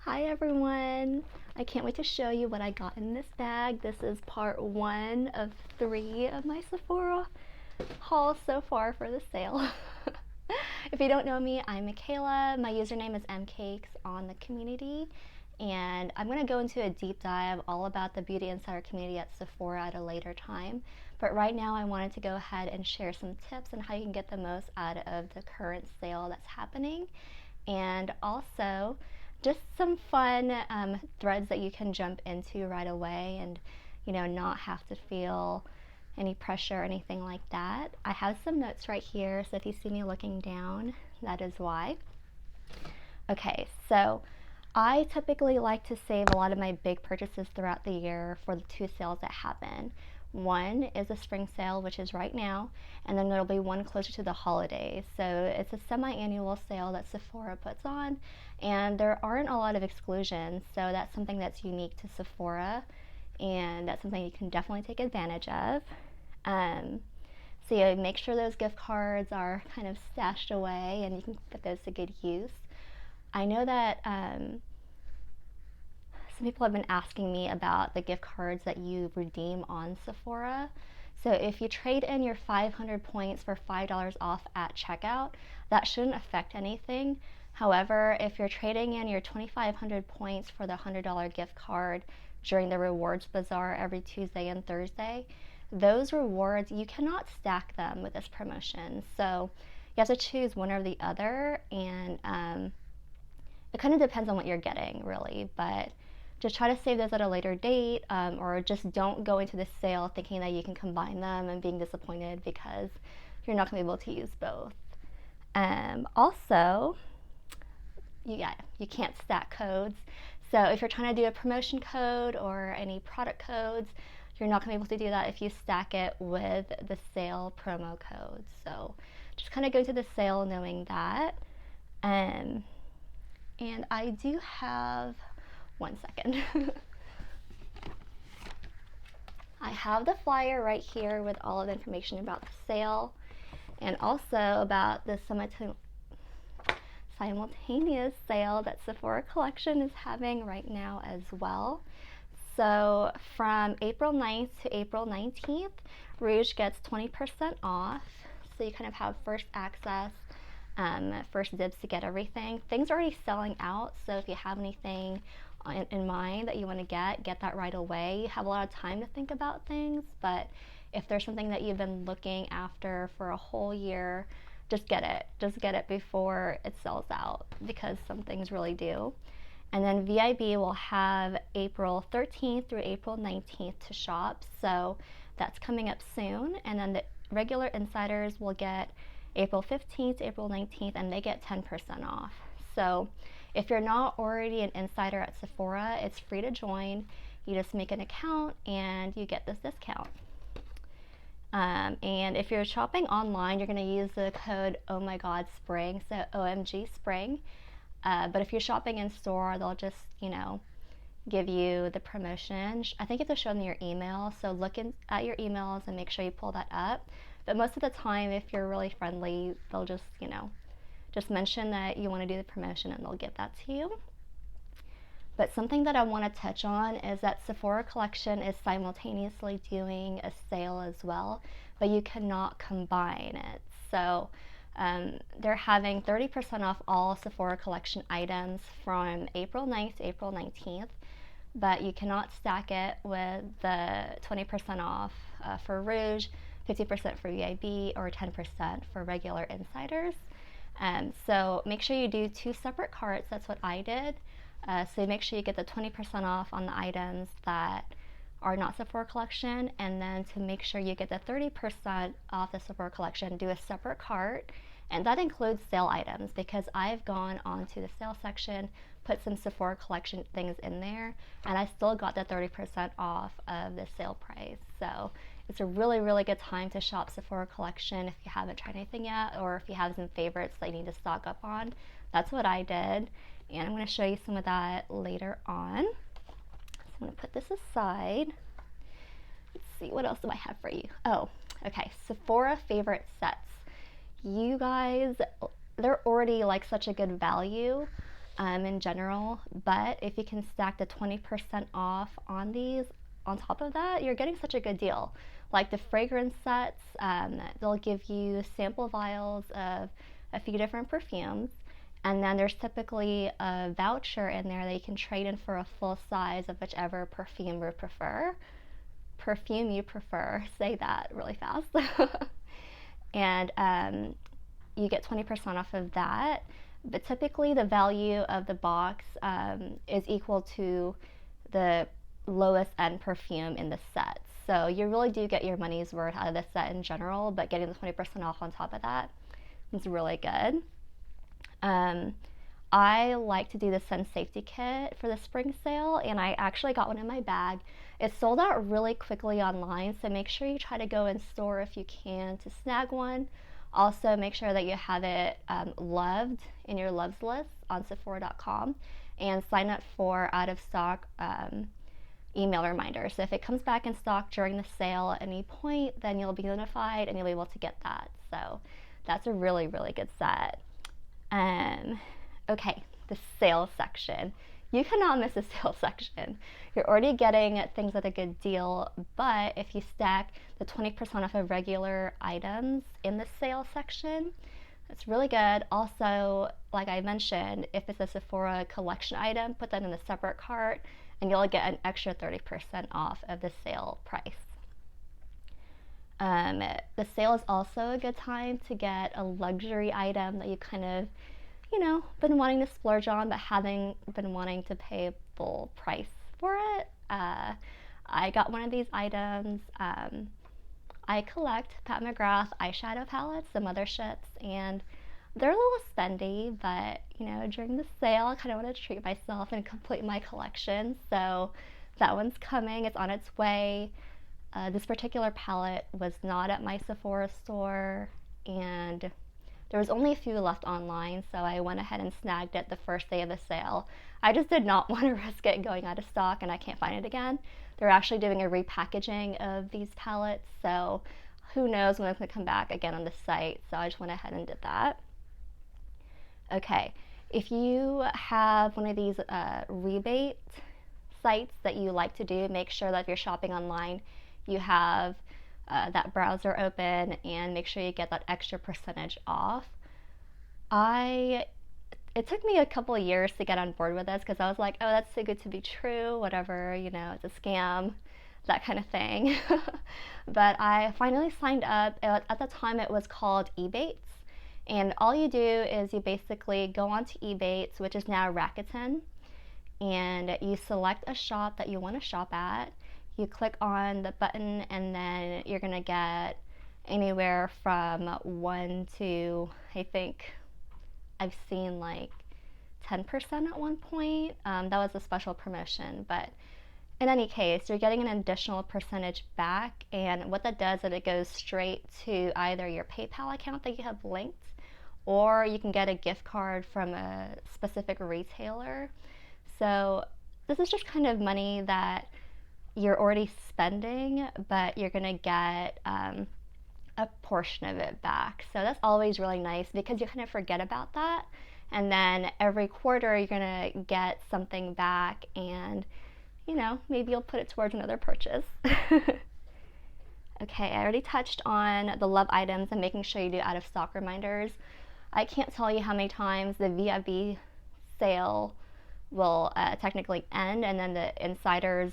Hi everyone! I can't wait to show you what I got in this bag. This is part 1 of 3 of my Sephora hauls so far for the sale. If you don't know me, I'm Michaela. My username is Mcakes on the community, and I'm going to go into a deep dive all about the Beauty Insider community at Sephora at a later time. But right now I wanted to go ahead and share some tips on how you can get the most out of the current sale that's happening, and also just some fun threads that you can jump into right away and not have to feel any pressure or anything like that. I have some notes right here, so if you see me looking down, that is why. Okay, so I typically like to save a lot of my big purchases throughout the year for the 2 sales that happen. One is a spring sale, which is right now, and then there'll be one closer to the holidays. So it's a semi-annual sale that Sephora puts on, and there aren't a lot of exclusions, so that's something that's unique to Sephora, and that's something you can definitely take advantage of. So you make sure those gift cards are kind of stashed away and you can put those to good use. I know that some people have been asking me about the gift cards that you redeem on Sephora. So if you trade in your 500 points for $5 off at checkout, that shouldn't affect anything. However, if you're trading in your 2,500 points for the $100 gift card during the rewards bazaar every Tuesday and Thursday, those rewards, you cannot stack them with this promotion. So you have to choose one or the other, and it kind of depends on what you're getting, really. But just try to save those at a later date, or just don't go into the sale thinking that you can combine them and being disappointed because you're not going to be able to use both. Also, you can't stack codes. So if you're trying to do a promotion code or any product codes, you're not going to be able to do that if you stack it with the sale promo code. So just kind of go to the sale knowing that. And I do have, one second. I have the flyer right here with all of the information about the sale and also about the simultaneous sale that Sephora Collection is having right now as well. So from April 9th to April 19th, Rouge gets 20% off. So you kind of have first access, first dibs to get everything. Things are already selling out, so if you have anything in mind that you want to get that right away. You have a lot of time to think about things, but if there's something that you've been looking after for a whole year, just get it. Just get it before it sells out, because some things really do. And then VIB will have April 13th through April 19th to shop, so that's coming up soon. And then the regular insiders will get April 15th to April 19th, and they get 10% off. So if you're not already an insider at Sephora, it's free to join. You just make an account and you get this discount. And if you're shopping online, you're going to use the code OhMyGodSpring, so OMG Spring. But if you're shopping in store, they'll just, give you the promotion. I think you have to show them your email, so look at your emails and make sure you pull that up. But most of the time, if you're really friendly, they'll just, just mention that you want to do the promotion and they'll give that to you. But something that I want to touch on is that Sephora Collection is simultaneously doing a sale as well, but you cannot combine it. So they're having 30% off all Sephora Collection items from April 9th to April 19th, but you cannot stack it with the 20% off for Rouge, 50% for VIB, or 10% for regular insiders. So make sure you do 2 separate carts. That's what I did. So make sure you get the 20% off on the items that are not Sephora Collection, and then to make sure you get the 30% off the Sephora Collection, do a separate cart, and that includes sale items, because I've gone onto the sale section, put some Sephora Collection things in there, and I still got the 30% off of the sale price. So it's a really, really good time to shop Sephora Collection if you haven't tried anything yet, or if you have some favorites that you need to stock up on. That's what I did, and I'm going to show you some of that later on. So I'm going to put this aside. Let's see, what else do I have for you? Oh, okay, Sephora favorite sets. You guys, they're already like such a good value. in general, but if you can stack the 20% off on these on top of that, you're getting such a good deal. Like the fragrance sets, they'll give you sample vials of a few different perfumes, and then there's typically a voucher in there that you can trade in for a full size of whichever perfume you prefer. Say that really fast. And you get 20% off of that. But typically the value of the box is equal to the lowest end perfume in the set. So you really do get your money's worth out of the set in general, but getting the 20% off on top of that is really good. I like to do the Sun Safety Kit for the spring sale, and I actually got one in my bag. It sold out really quickly online, so make sure you try to go in store if you can to snag one. Also, make sure that you have it loved in your loves list on Sephora.com, and sign up for out of stock email reminders. So if it comes back in stock during the sale at any point, then you'll be notified and you'll be able to get that. So that's a really, really good set. Okay, the sales section. You cannot miss a sales section. You're already getting things at a good deal, but if you stack the 20% off of regular items in the sales section, it's really good. Also, like I mentioned, if it's a Sephora collection item, put that in a separate cart and you'll get an extra 30% off of the sale price. The sale is also a good time to get a luxury item that you kind of, been wanting to splurge on but haven't been wanting to pay full price for it. I got one of these items. I collect Pat McGrath eyeshadow palettes, the Motherships, and they're a little spendy, but during the sale I kind of want to treat myself and complete my collection, so that one's coming. It's on its way. This particular palette was not at my Sephora store, and there was only a few left online, so I went ahead and snagged it the first day of the sale. I just did not want to risk it going out of stock and I can't find it again. They're actually doing a repackaging of these palettes, so who knows when it's going to come back again on the site, so I just went ahead and did that. Okay, if you have one of these rebate sites that you like to do, make sure that if you're shopping online, you have that browser open and make sure you get that extra percentage off. It took me a couple of years to get on board with this because I was like, oh, that's too good to be true, whatever, it's a scam, that kind of thing. But I finally signed up. At the time it was called Ebates, and all you do is you basically go onto Ebates, which is now Rakuten, and you select a shop that you want to shop at. You click on the button and then you're going to get anywhere from 1 to, I think I've seen like 10% at one point. That was a special promotion, but in any case, you're getting an additional percentage back, and what that does is it goes straight to either your PayPal account that you have linked, or you can get a gift card from a specific retailer. So this is just kind of money that you're already spending, but you're going to get a portion of it back. So that's always really nice because you kind of forget about that. And then every quarter you're going to get something back, and maybe you'll put it towards another purchase. Okay, I already touched on the love items and making sure you do out of stock reminders. I can't tell you how many times the VIB sale will technically end, and then the insiders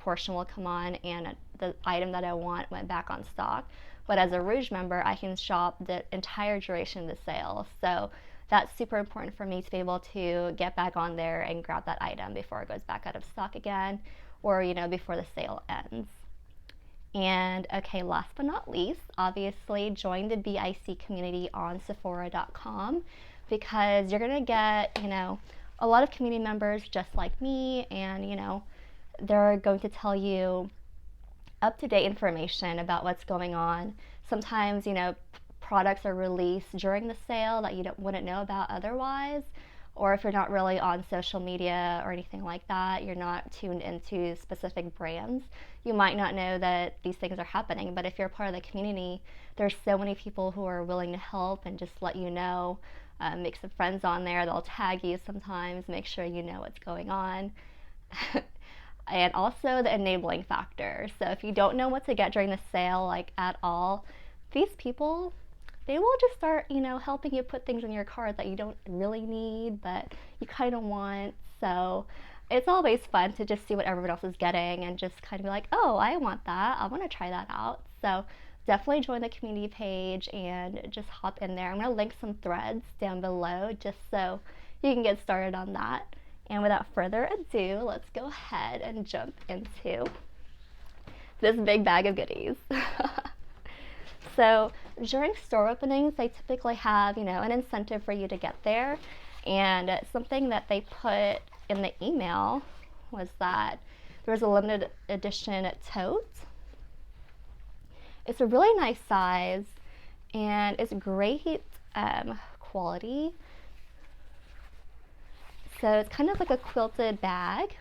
portion will come on and the item that I want went back on stock. But as a Rouge member, I can shop the entire duration of the sale, so that's super important for me to be able to get back on there and grab that item before it goes back out of stock again, or before the sale ends. And okay, last but not least, obviously join the BIC community on Sephora.com, because you're gonna get a lot of community members just like me, and they're going to tell you up-to-date information about what's going on. Sometimes products are released during the sale that you wouldn't know about otherwise, or if you're not really on social media or anything like that, you're not tuned into specific brands, you might not know that these things are happening. But if you're part of the community, there's so many people who are willing to help and just let you know Make some friends on there. They'll tag you sometimes, make sure you know what's going on. And also the enabling factor. So if you don't know what to get during the sale, like at all, these people, they will just start, helping you put things in your cart that you don't really need, but you kind of want. So it's always fun to just see what everyone else is getting and just kind of be like, oh, I want that. I want to try that out. So definitely join the community page and just hop in there. I'm going to link some threads down below just so you can get started on that. And without further ado, let's go ahead and jump into this big bag of goodies. So during store openings, they typically have, an incentive for you to get there. And something that they put in the email was that there was a limited edition tote. It's a really nice size and it's great quality. So it's kind of like a quilted bag.